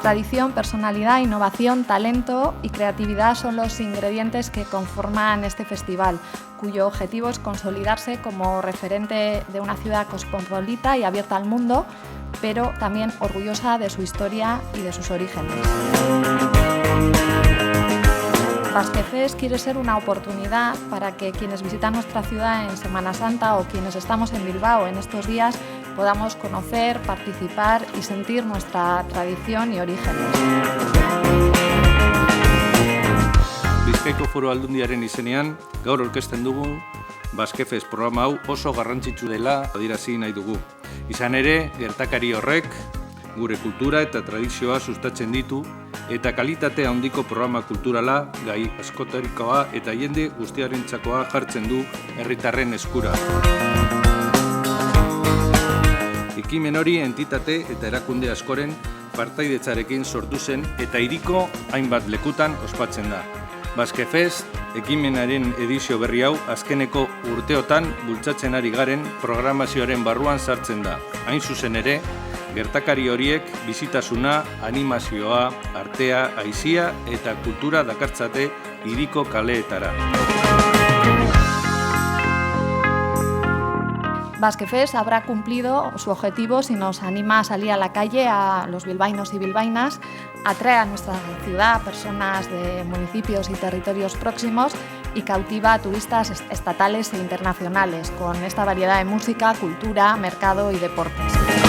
Tradición, personalidad, innovación, talento y creatividad son los ingredientes que conforman este festival, cuyo objetivo es consolidarse como referente de una ciudad cosmopolita y abierta al mundo, pero también orgullosa de su historia y de sus orígenes. Basque Fest quiere ser una oportunidad para que quienes visitan nuestra ciudad en Semana Santa o quienes estamos en Bilbao en estos días podamos conocer, participar y sentir nuestra tradición y orígenes. Bizkaiko Foru Aldundiaren izenean, gaur aurkezten dugun Basque Fest programa hau oso garrantzitsu dela adierazi nahi dugu. Izan ere, gertakari horrek gure kultura eta tradizioa sustatzen ditu eta kalitate handiko programa kulturala, gai askotarikoa eta jende guztiarentzakoa jartzen du herritarren eskura. Ekimen hori entitate eta erakunde askoren partaidetzarekin sortu zen eta hiriko hainbat lekutan ospatzen da. Basque Fest ekimenaren edizio berri hau azkeneko urteotan bultzatzen ari garen programazioaren barruan sartzen da. Hain zuzen ere, gertakari horiek bizitasuna, animazioa, artea, aizia eta kultura dakartzate hiriko kaleetara. Basque Fest habrá cumplido su objetivo si nos anima a salir a la calle a los bilbaínos y bilbaínas, atrae a nuestra ciudad a personas de municipios y territorios próximos y cautiva a turistas estatales e internacionales con esta variedad de música, cultura, mercado y deportes.